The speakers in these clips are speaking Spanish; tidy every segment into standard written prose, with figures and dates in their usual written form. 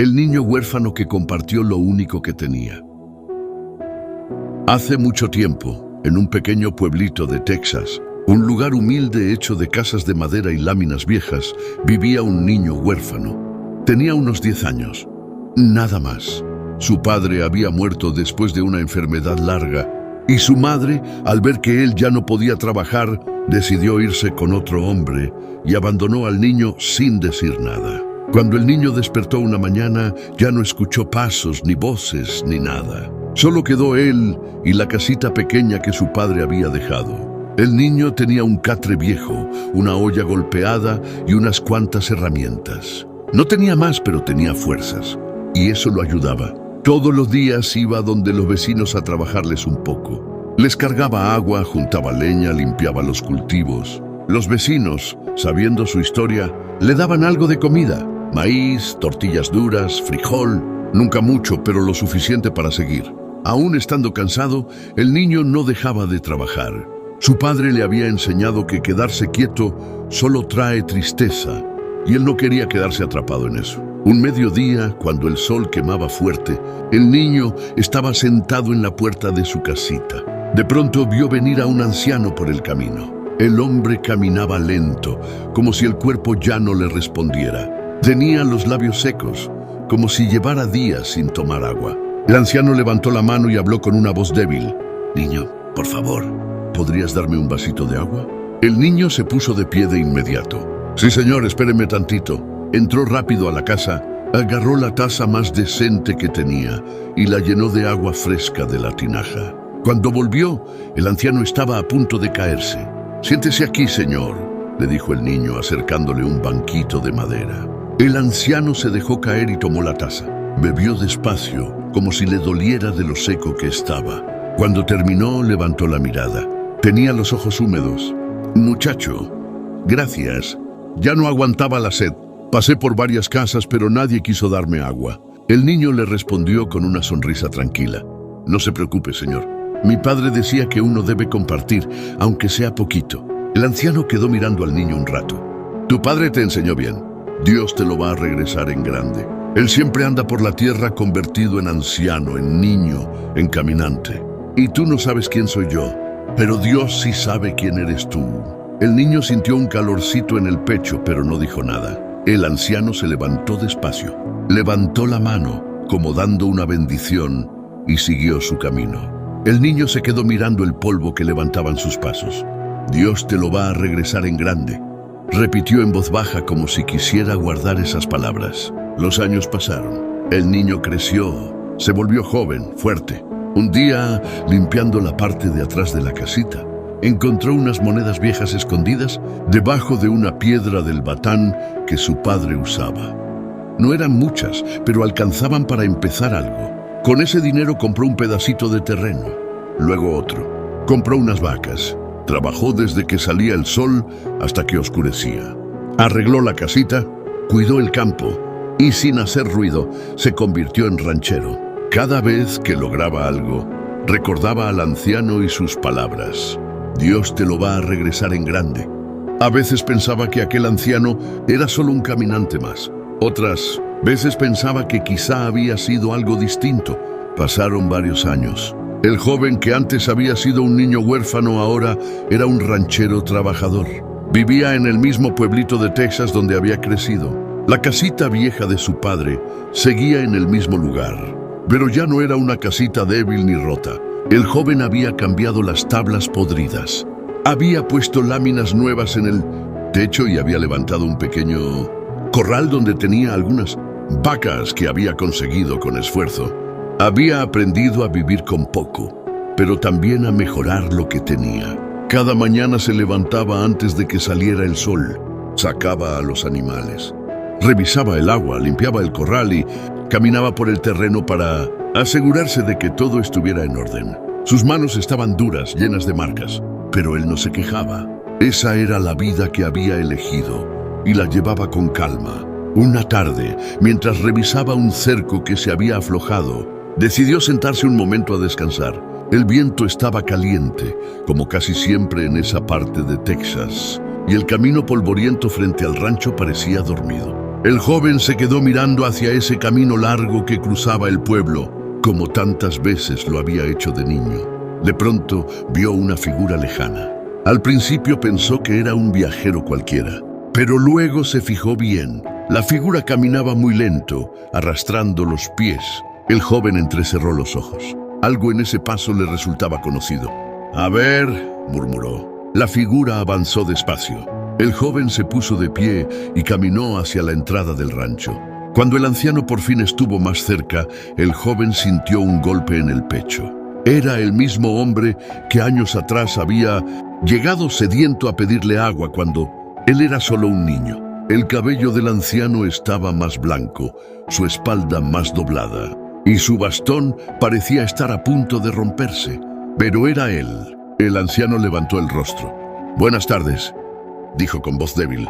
El niño huérfano que compartió lo único que tenía. Hace mucho tiempo, en un pequeño pueblito de Texas, un lugar humilde hecho de casas de madera y láminas viejas, vivía un niño huérfano. Tenía unos 10 años. Nada más. Su padre había muerto después de una enfermedad larga, y su madre, al ver que él ya no podía trabajar, decidió irse con otro hombre y abandonó al niño sin decir nada. Cuando el niño despertó una mañana, ya no escuchó pasos, ni voces, ni nada. Solo quedó él y la casita pequeña que su padre había dejado. El niño tenía un catre viejo, una olla golpeada y unas cuantas herramientas. No tenía más, pero tenía fuerzas, y eso lo ayudaba. Todos los días iba donde los vecinos a trabajarles un poco. Les cargaba agua, juntaba leña, limpiaba los cultivos. Los vecinos, sabiendo su historia, le daban algo de comida. Maíz, tortillas duras, frijol, nunca mucho, pero lo suficiente para seguir. Aún estando cansado, el niño no dejaba de trabajar. Su padre le había enseñado que quedarse quieto solo trae tristeza, y él no quería quedarse atrapado en eso. Un mediodía, cuando el sol quemaba fuerte, el niño estaba sentado en la puerta de su casita. De pronto vio venir a un anciano por el camino. El hombre caminaba lento, como si el cuerpo ya no le respondiera. Tenía los labios secos, como si llevara días sin tomar agua. El anciano levantó la mano y habló con una voz débil. «Niño, por favor, ¿podrías darme un vasito de agua?» El niño se puso de pie de inmediato. «Sí, señor, espéreme tantito». Entró rápido a la casa, agarró la taza más decente que tenía y la llenó de agua fresca de la tinaja. Cuando volvió, el anciano estaba a punto de caerse. «Siéntese aquí, señor», le dijo el niño, acercándole un banquito de madera. El anciano se dejó caer y tomó la taza. Bebió despacio, como si le doliera de lo seco que estaba. Cuando terminó, levantó la mirada. Tenía los ojos húmedos. «Muchacho, gracias. Ya no aguantaba la sed. Pasé por varias casas, pero nadie quiso darme agua». El niño le respondió con una sonrisa tranquila. «No se preocupe, señor. Mi padre decía que uno debe compartir, aunque sea poquito». El anciano quedó mirando al niño un rato. «Tu padre te enseñó bien. Dios te lo va a regresar en grande. Él siempre anda por la tierra convertido en anciano, en niño, en caminante. Y tú no sabes quién soy yo, pero Dios sí sabe quién eres tú». El niño sintió un calorcito en el pecho, pero no dijo nada. El anciano se levantó despacio, levantó la mano, como dando una bendición, y siguió su camino. El niño se quedó mirando el polvo que levantaban sus pasos. «Dios te lo va a regresar en grande», repitió en voz baja como si quisiera guardar esas palabras. Los años pasaron. El niño creció, se volvió joven, fuerte. Un día, limpiando la parte de atrás de la casita, encontró unas monedas viejas escondidas debajo de una piedra del batán que su padre usaba. No eran muchas, pero alcanzaban para empezar algo. Con ese dinero compró un pedacito de terreno, luego otro. Compró unas vacas. Trabajó desde que salía el sol hasta que oscurecía. Arregló la casita, cuidó el campo y sin hacer ruido se convirtió en ranchero. Cada vez que lograba algo, recordaba al anciano y sus palabras. «Dios te lo va a regresar en grande». A veces pensaba que aquel anciano era solo un caminante más. Otras veces pensaba que quizá había sido algo distinto. Pasaron varios años. El joven que antes había sido un niño huérfano ahora era un ranchero trabajador. Vivía en el mismo pueblito de Texas donde había crecido. La casita vieja de su padre seguía en el mismo lugar, pero ya no era una casita débil ni rota. El joven había cambiado las tablas podridas. Había puesto láminas nuevas en el techo y había levantado un pequeño corral donde tenía algunas vacas que había conseguido con esfuerzo. Había aprendido a vivir con poco, pero también a mejorar lo que tenía. Cada mañana se levantaba antes de que saliera el sol, sacaba a los animales, revisaba el agua, limpiaba el corral y caminaba por el terreno para asegurarse de que todo estuviera en orden. Sus manos estaban duras, llenas de marcas, pero él no se quejaba. Esa era la vida que había elegido y la llevaba con calma. Una tarde, mientras revisaba un cerco que se había aflojado, decidió sentarse un momento a descansar. El viento estaba caliente, como casi siempre en esa parte de Texas, y el camino polvoriento frente al rancho parecía dormido. El joven se quedó mirando hacia ese camino largo que cruzaba el pueblo, como tantas veces lo había hecho de niño. De pronto vio una figura lejana. Al principio pensó que era un viajero cualquiera, pero luego se fijó bien. La figura caminaba muy lento, arrastrando los pies. El joven entrecerró los ojos. Algo en ese paso le resultaba conocido. «A ver», murmuró. La figura avanzó despacio. El joven se puso de pie y caminó hacia la entrada del rancho. Cuando el anciano por fin estuvo más cerca, el joven sintió un golpe en el pecho. Era el mismo hombre que años atrás había llegado sediento a pedirle agua cuando él era solo un niño. El cabello del anciano estaba más blanco, su espalda más doblada, y su bastón parecía estar a punto de romperse. Pero era él. El anciano levantó el rostro. «Buenas tardes», dijo con voz débil.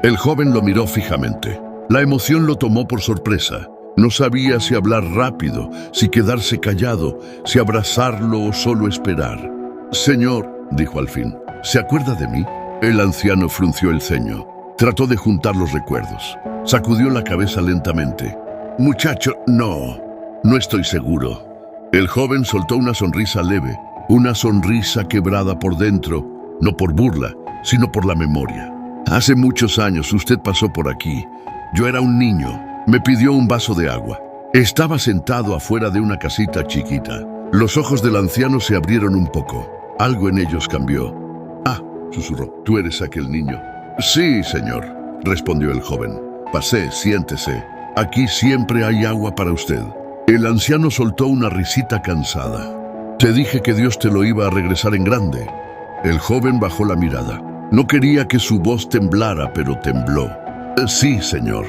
El joven lo miró fijamente. La emoción lo tomó por sorpresa. No sabía si hablar rápido, si quedarse callado, si abrazarlo o solo esperar. «Señor», dijo al fin, «¿se acuerda de mí?» El anciano frunció el ceño. Trató de juntar los recuerdos. Sacudió la cabeza lentamente. «Muchacho, no estoy seguro». El joven soltó una sonrisa leve, una sonrisa quebrada por dentro, no por burla, sino por la memoria. «Hace muchos años usted pasó por aquí. Yo era un niño. Me pidió un vaso de agua. Estaba sentado afuera de una casita chiquita». Los ojos del anciano se abrieron un poco. Algo en ellos cambió. «Ah», susurró, «tú eres aquel niño». «Sí, señor», respondió el joven. «Pasé, siéntese. Aquí siempre hay agua para usted». El anciano soltó una risita cansada. «Te dije que Dios te lo iba a regresar en grande». El joven bajó la mirada. No quería que su voz temblara, pero tembló. «Sí, señor.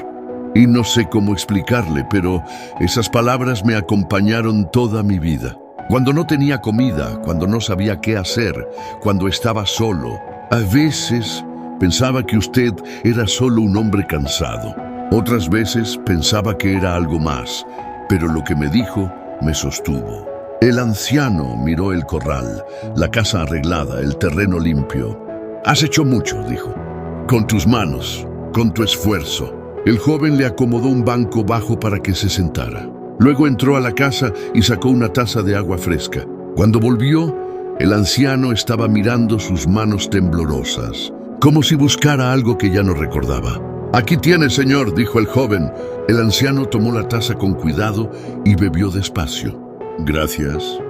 Y no sé cómo explicarle, pero esas palabras me acompañaron toda mi vida. Cuando no tenía comida, cuando no sabía qué hacer, cuando estaba solo. A veces pensaba que usted era solo un hombre cansado. Otras veces pensaba que era algo más, pero lo que me dijo me sostuvo». El anciano miró el corral, la casa arreglada, el terreno limpio. «Has hecho mucho», dijo. «Con tus manos, con tu esfuerzo». El joven le acomodó un banco bajo para que se sentara. Luego entró a la casa y sacó una taza de agua fresca. Cuando volvió, el anciano estaba mirando sus manos temblorosas, como si buscara algo que ya no recordaba. «Aquí tiene, señor», dijo el joven. El anciano tomó la taza con cuidado y bebió despacio. «Gracias»,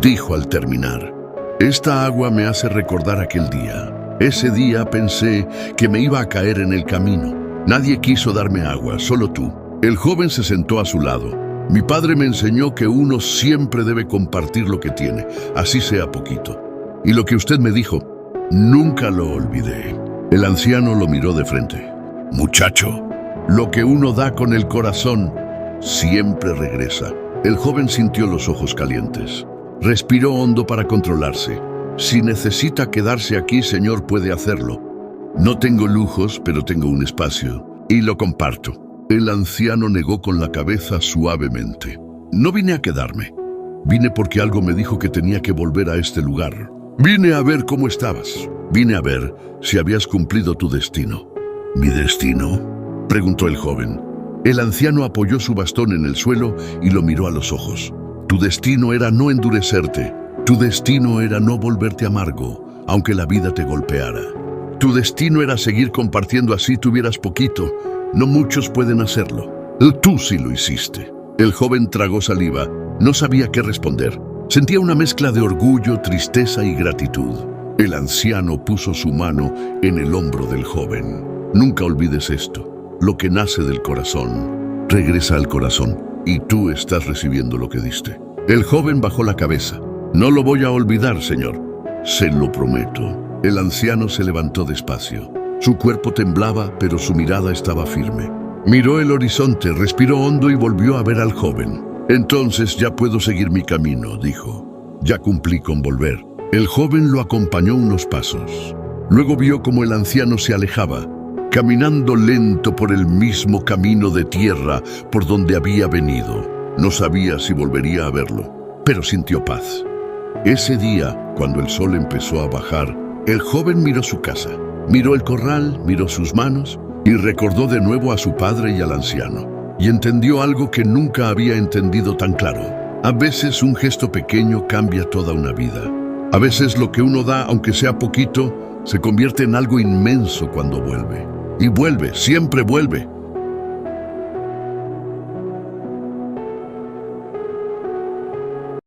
dijo al terminar. «Esta agua me hace recordar aquel día. Ese día pensé que me iba a caer en el camino. Nadie quiso darme agua, solo tú». El joven se sentó a su lado. «Mi padre me enseñó que uno siempre debe compartir lo que tiene, así sea poquito. Y lo que usted me dijo, nunca lo olvidé». El anciano lo miró de frente. «Muchacho, lo que uno da con el corazón siempre regresa». El joven sintió los ojos calientes. Respiró hondo para controlarse. «Si necesita quedarse aquí, señor, puede hacerlo. No tengo lujos, pero tengo un espacio, y lo comparto». El anciano negó con la cabeza suavemente. «No vine a quedarme. Vine porque algo me dijo que tenía que volver a este lugar. Vine a ver cómo estabas. Vine a ver si habías cumplido tu destino». «¿Mi destino?», preguntó el joven. El anciano apoyó su bastón en el suelo y lo miró a los ojos. «Tu destino era no endurecerte. Tu destino era no volverte amargo, aunque la vida te golpeara. Tu destino era seguir compartiendo así tuvieras poquito. No muchos pueden hacerlo. Tú sí lo hiciste». El joven tragó saliva. No sabía qué responder. Sentía una mezcla de orgullo, tristeza y gratitud. El anciano puso su mano en el hombro del joven. «Nunca olvides esto. Lo que nace del corazón regresa al corazón, y tú estás recibiendo lo que diste». El joven bajó la cabeza. «No lo voy a olvidar, señor. Se lo prometo». El anciano se levantó despacio. Su cuerpo temblaba, pero su mirada estaba firme. Miró el horizonte, respiró hondo y volvió a ver al joven. «Entonces ya puedo seguir mi camino», dijo. «Ya cumplí con volver». El joven lo acompañó unos pasos. Luego vio cómo el anciano se alejaba, caminando lento por el mismo camino de tierra por donde había venido. No sabía si volvería a verlo, pero sintió paz. Ese día, cuando el sol empezó a bajar, el joven miró su casa, miró el corral, miró sus manos, Y recordó de nuevo a su padre y al anciano, y entendió algo que nunca había entendido tan claro. A veces un gesto pequeño cambia toda una vida. A veces lo que uno da, aunque sea poquito, se convierte en algo inmenso cuando vuelve. Y vuelve, siempre vuelve.